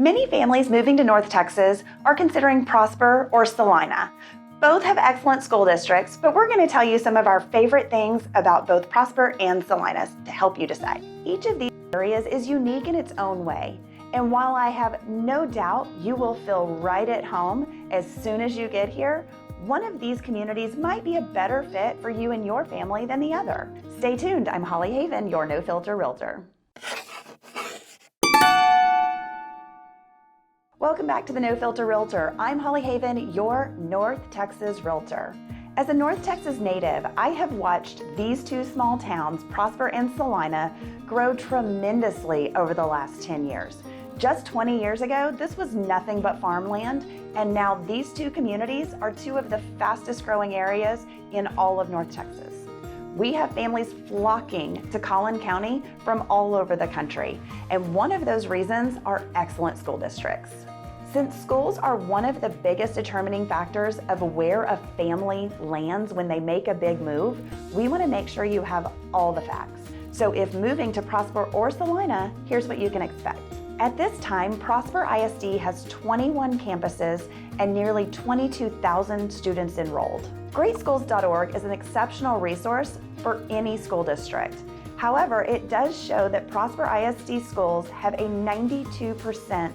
Many families moving to North Texas are considering Prosper or Celina. Both have excellent school districts, but we're going to tell you some of our favorite things about both Prosper and Celina to help you decide. Each of these areas is unique in its own way, and while I have no doubt you will feel right at home as soon as you get here, one of these communities might be a better fit for you and your family than the other. Stay tuned. I'm Holly Haven, your No Filter Realtor. Welcome back to the No Filter Realtor. I'm Holly Haven, your North Texas Realtor. As a North Texas native, I have watched these two small towns, Prosper and Celina, grow tremendously over the last 10 years. Just 20 years ago, this was nothing but farmland, and now these two communities are two of the fastest growing areas in all of North Texas. We have families flocking to Collin County from all over the country, and one of those reasons are excellent school districts. Since schools are one of the biggest determining factors of where a family lands when they make a big move, we want to make sure you have all the facts. So if moving to Prosper or Celina, here's what you can expect. At this time, Prosper ISD has 21 campuses and nearly 22,000 students enrolled. Greatschools.org is an exceptional resource for any school district. However, it does show that Prosper ISD schools have a 92%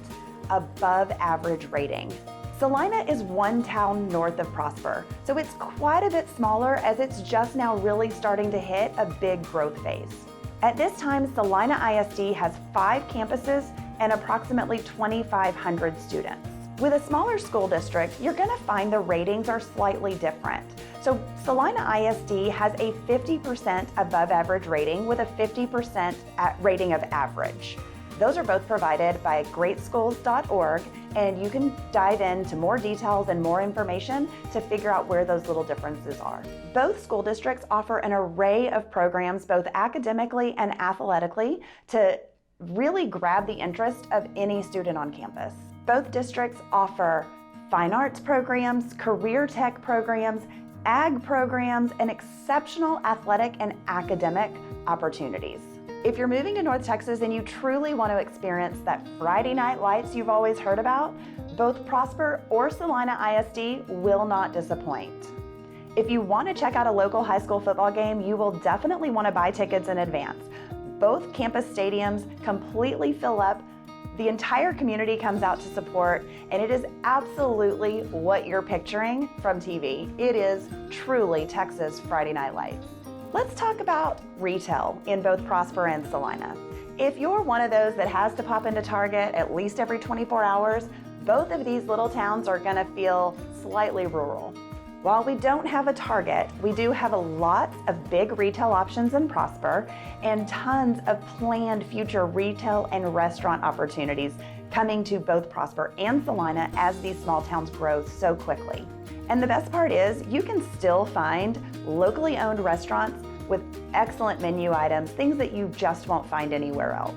above average rating. Celina is one town north of Prosper, so it's quite a bit smaller as it's just now really starting to hit a big growth phase. At this time, Celina ISD has 5 campuses and approximately 2,500 students. With a smaller school district, you're going to find the ratings are slightly different. So Celina ISD has a 50% above average rating with a 50% rating of average. Those are both provided by greatschools.org, and you can dive into more details and more information to figure out where those little differences are. Both school districts offer an array of programs, both academically and athletically, to really grab the interest of any student on campus. Both districts offer fine arts programs, career tech programs, ag programs, and exceptional athletic and academic opportunities. If you're moving to North Texas and you truly want to experience that Friday night lights you've always heard about, both Prosper or Celina ISD will not disappoint. If you want to check out a local high school football game, you will definitely want to buy tickets in advance. Both campus stadiums completely fill up. The entire community comes out to support, and it is absolutely what you're picturing from TV. It is truly Texas Friday Night Lights. Let's talk about retail in both Prosper and Celina. If you're one of those that has to pop into Target at least every 24 hours, both of these little towns are gonna feel slightly rural. While we don't have a Target, we do have a lot of big retail options in Prosper and tons of planned future retail and restaurant opportunities coming to both Prosper and Celina as these small towns grow so quickly. And the best part is you can still find locally owned restaurants with excellent menu items, things that you just won't find anywhere else.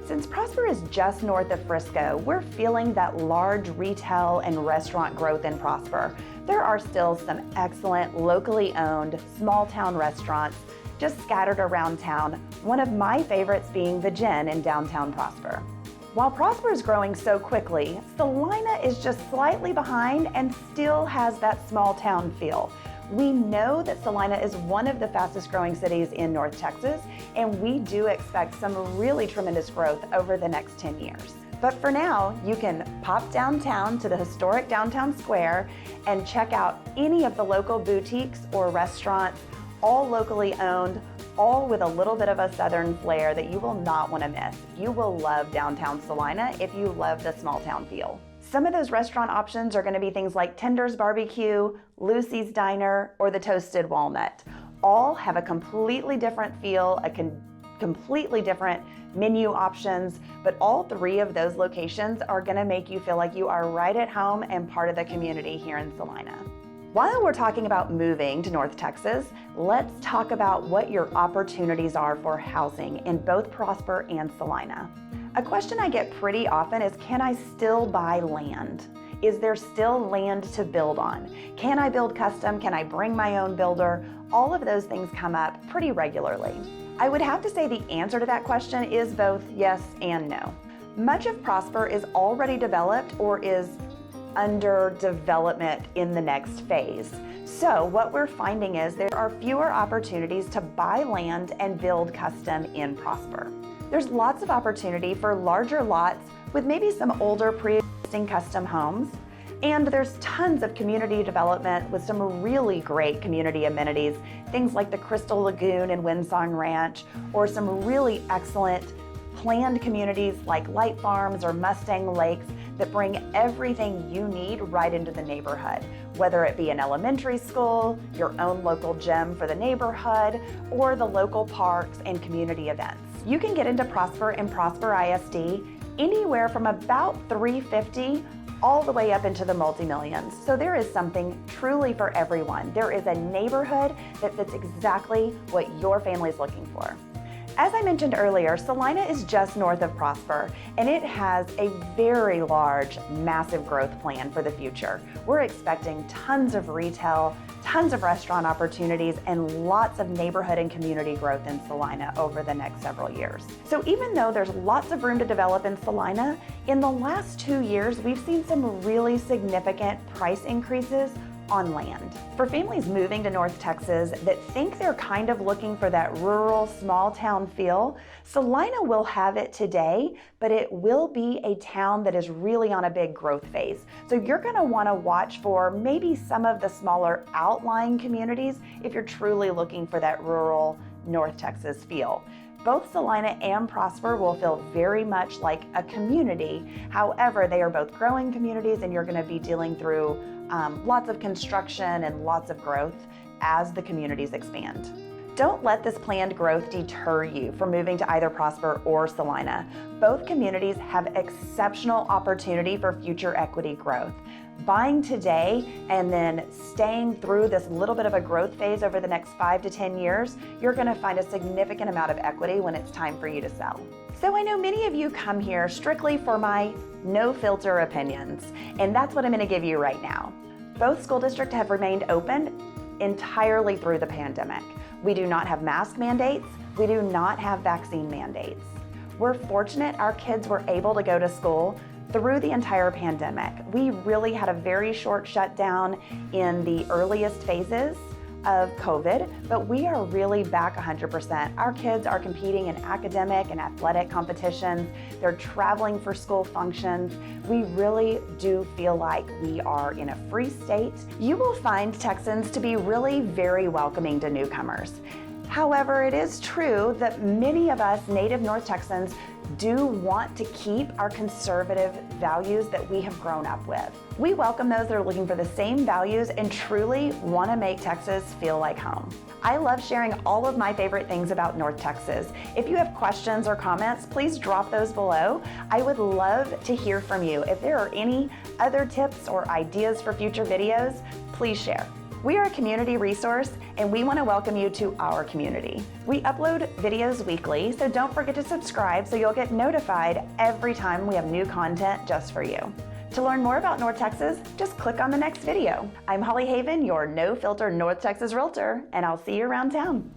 Since Prosper is just north of Frisco, we're feeling that large retail and restaurant growth in Prosper. There are still some excellent locally owned small town restaurants just scattered around town, one of my favorites being the Gin in downtown Prosper. While Prosper is growing so quickly, Celina is just slightly behind and still has that small town feel. We know that Celina is one of the fastest growing cities in North Texas, and we do expect some really tremendous growth over the next 10 years. But for now, you can pop downtown to the historic downtown square and check out any of the local boutiques or restaurants, all locally owned, all with a little bit of a southern flair that you will not want to miss. You will love downtown Celina if you love the small town feel. Some of those restaurant options are going to be things like Tender's Barbecue, Lucy's Diner, or the Toasted Walnut. All have a completely different feel, completely different menu options, but all 3 of those locations are going to make you feel like you are right at home and part of the community here in Celina. While we're talking about moving to North Texas, let's talk about what your opportunities are for housing in both Prosper and Celina. A question I get pretty often is, can I still buy land? Is there still land to build on? Can I build custom? Can I bring my own builder? All of those things come up pretty regularly. I would have to say the answer to that question is both yes and no. Much of Prosper is already developed or is under development in the next phase. So what we're finding is there are fewer opportunities to buy land and build custom in Prosper. There's lots of opportunity for larger lots with maybe some older pre-existing custom homes. And there's tons of community development with some really great community amenities, things like the Crystal Lagoon and Windsong Ranch, or some really excellent planned communities like Light Farms or Mustang Lakes that bring everything you need right into the neighborhood, whether it be an elementary school, your own local gym for the neighborhood, or the local parks and community events. You can get into Prosper and Prosper ISD anywhere from about $350 all the way up into the multi-millions. So there is something truly for everyone. There is a neighborhood that fits exactly what your family is looking for. As I mentioned earlier, Celina is just north of Prosper, and it has a very large, massive growth plan for the future. We're expecting tons of retail, tons of restaurant opportunities, and lots of neighborhood and community growth in Celina over the next several years. So even though there's lots of room to develop in Celina, in the last 2 years, we've seen some really significant price increases on land. For families moving to North Texas that think they're kind of looking for that rural, small town feel, Celina will have it today, but it will be a town that is really on a big growth phase. So you're gonna wanna watch for maybe some of the smaller outlying communities if you're truly looking for that rural North Texas feel. Both Celina and Prosper will feel very much like a community. However, they are both growing communities, and you're going to be dealing through lots of construction and lots of growth as the communities expand. Don't let this planned growth deter you from moving to either Prosper or Celina. Both communities have exceptional opportunity for future equity growth. Buying today and then staying through this little bit of a growth phase over the next 5 to 10 years, you're gonna find a significant amount of equity when it's time for you to sell. So I know many of you come here strictly for my no filter opinions, and that's what I'm gonna give you right now. Both school districts have remained open entirely through the pandemic. We do not have mask mandates. We do not have vaccine mandates. We're fortunate our kids were able to go to school through the entire pandemic. We really had a very short shutdown in the earliest phases of COVID, but we are really back 100%. Our kids are competing in academic and athletic competitions. They're traveling for school functions. We really do feel like we are in a free state. You will find Texans to be really very welcoming to newcomers. However, it is true that many of us native North Texans do want to keep our conservative values that we have grown up with. We welcome those that are looking for the same values and truly want to make Texas feel like home. I love sharing all of my favorite things about North Texas. If you have questions or comments, please drop those below. I would love to hear from you. If there are any other tips or ideas for future videos, please share. We are a community resource, and we want to welcome you to our community. We upload videos weekly, so don't forget to subscribe so you'll get notified every time we have new content just for you. To learn more about North Texas, just click on the next video. I'm Holly Haven, your no filter North Texas Realtor, and I'll see you around town.